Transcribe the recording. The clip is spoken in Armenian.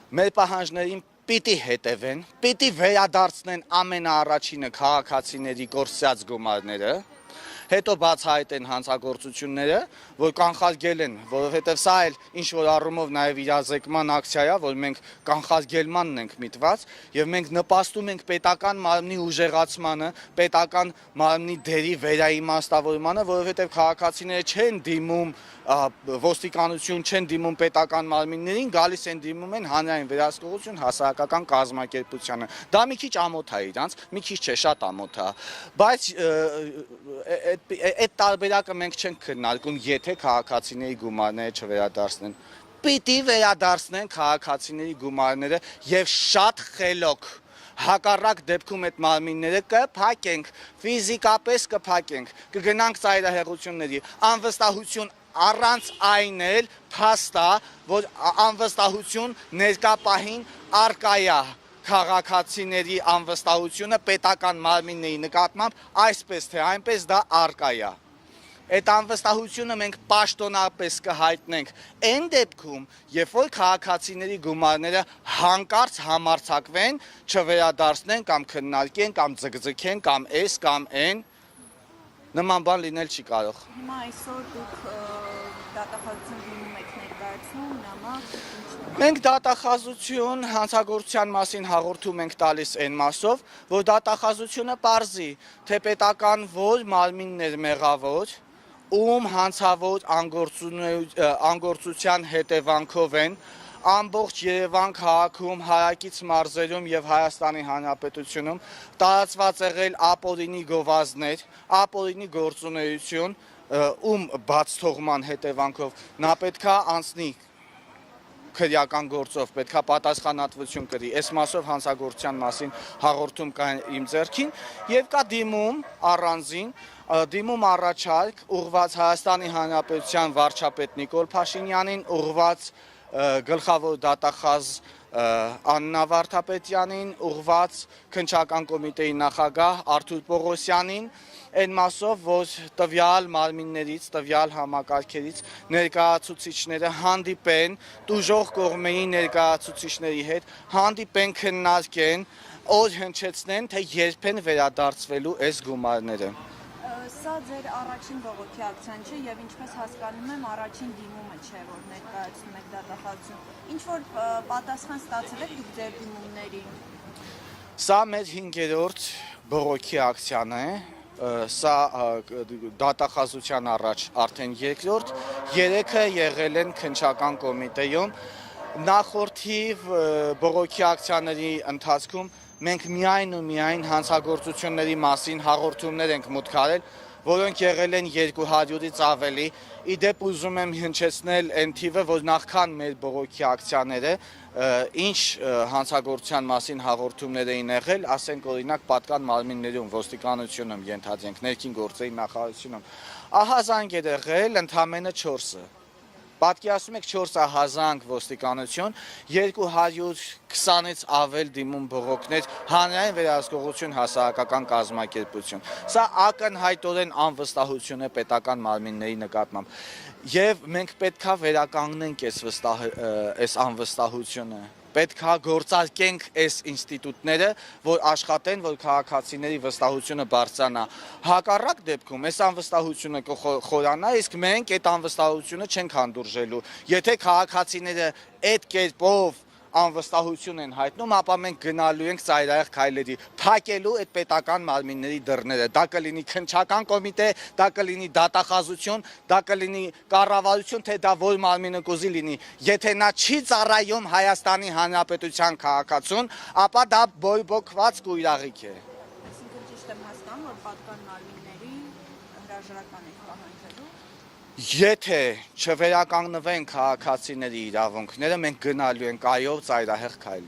մեր պահանջներին պիտի հետևեն, պիտի վերադարձնեն ամենաառաջինը քաղաքացիների կորսած գումարները, հետո բացահայտեն հանցագործությունները, որ կանխարգել են, որովհետև սա էլ ինչ-որ առումով նաև իրազեկման ակցիա է, որ մենք կանխարգելմանն ենք միտված, եւ մենք նպաստում ենք պետական մարմնի ուժեղացմանը, պետական մարմնի դերի վերաիմաստավորմանը, որովհետև քաղաքացիները չեն դիմում ոստիկանություն, չեն դիմում պետական մարմիններին, գալիս են դիմում են հանրային վերահսկողություն հասարակական կազմակերպությանը։ Դա մի քիչ ամոթ է իրանց, մի քիչ չէ, շատ ամոթ է, բայց այդ տարբերակը մենք չենք քննարկում, եթե քաղաքացիների գումարները չվերադարձնեն։ Պիտի վերադարձնեն քաղաքացիների գումարները եւ շատ խելոք։ Հակառակ դեպքում այդ մարմինները կփակենք, ֆիզիկապես կփակենք, կգնանք ծայրահեղությունների, անվստահություն առանց այն էլ փաստ է, որ անվստահություն ներկա պահին առկա է քաղաքացիների անվստահությունը պետական մարմինների նկատմամբ այսպես թե այնպես դա առկա է։ Այդ անվստահությունը մենք պաշտոնապես կհայտնենք այն դեպքում, երբ որ քաղաքացիների գումարները հանկարծ համարձակվեն, չվերադարձնեն կամ քննարկեն կամ ձգձգեն կամ էս կամ այն, նման բան լինել չի կարող։ Հիմա այսօր դուք դատախազություն դիմում եք ներկայացնում, նամակ, Մենք դատախազություն հանցագործության մասին հաղորդում ենք տալիս այն մասով, որ դատախազությունը պարզի, թե պետական որ մարմիններ մեղավոր, ում հանցավոր անգործության հետևանքով են ամբողջ Երևան քաղաքում, հարակից մարզերում եւ Հայաստանի Հանրապետությունում տարածված եղել ապօրինի գովազդներ, ապօրինի գործունեություն, ում բաց թողման հետևանքով նա պետքա անցնի քրեական գործով, պետքա պատասխանատվություն կրի։ Այս մասով հանցագործության մասին հաղորդում կա իմ ձեռքին եւ կա դիմում առանձին, դիմում առաջարկ ուղղված Հայաստանի Հանրապետության վարչապետ Նիկոլ Փաշինյանին, ուղղված գլխավոր դատախազ Աննա Վարդապետյանին, ուղղված քննչական կոմիտեի նախագահ Արթուր Պողոսյանին, այն մասով, որ տվյալ մարմիններից, տվյալ համակարգերից ներկայացուցիչները հանդիպեն տուժող կողմերի ներկայացուցիչների հետ, հանդիպեն քննարկեն, օր հնչեցնեն, թե երբ են վերադարձվելու այս գումարները։ Սա ձեր առաջին բողոքի ակցիան չէ եւ ինչպես հասկանում եմ, առաջին դիմումը չէ, որ ներկայացնում եք դատախազություն։ Ինչ որ պատասխան ստացել եք դուք ձեր դիմումներին։ Սա մեր 5-րդ բողոքի ակցիան է, սա դատախազության առաջ արդեն 2-րդ, 3-ը եղել են քննչական կոմիտեում։ Նախորդի բողոքի ակցիաների ընթացքում մենք միայն ու միայն հանցագործությունների մասին հաղորդումներ ենք մուտք արել, որոնք եղել են 200-ից ավելի։ Իդեպ ուզում եմ հնչեցնել այն թիվը, որ նախքան մեր բողոքի ակցիաները ինչ հանցագործության մասին հաղորդումներ էին եղել, ասենք օրինակ պատկան մարմիններում, ոստիկանությունում, ենթադրենք, ներքին գործերի նախարարությունում, ահազանգ էր եղել ընդամենը 4-ը։ Պատկերացնում եք 4000 ոստիկանություն, 220-ից ավել դիմում բողոքներ, հանրային վերահսկողություն, հասարակական կազմակերպություն։ Սա ակնհայտորեն անվստահություն է պետական մարմինների նկատմամբ։ Եվ մենք պետքա վերականգնենք այս անվստահությունը։ Պետքա գործարկենք այս ինստիտուտները, որ աշխատեն, որ քաղաքացիների վստահությունը բարձրանա։ Հակառակ դեպքում այս անվստահությունը կխորանա, իսկ մենք այդ անվստահությունը չենք հանդուրժելու։ Եթե քաղաքացիները այդ կերպով անվստահություն են հայտնում, ապա մենք գնալու ենք ծայրահեղ քայլերի, փակելու այդ պետական մարմինների դռները։ Դա կլինի քննչական կոմիտե, դա կլինի դատախազություն, դա կլինի կառավարություն, թե դա որ մարմինը կուզի լինի։ Եթե նա չի ծառայում Հայաստանի Հանրապետության քաղաքացուն, ապա դա բորբոքված կույրաղիք է։ Այսինքն ճիշտ եմ հասկանում, որ պատկան մարմինների հրաժարական եք պահանջելու։ Եթե չվերականգնվեն քաղաքացիների իրավունքները, մենք գնալու ենք այով ծայրահեղ քայլ։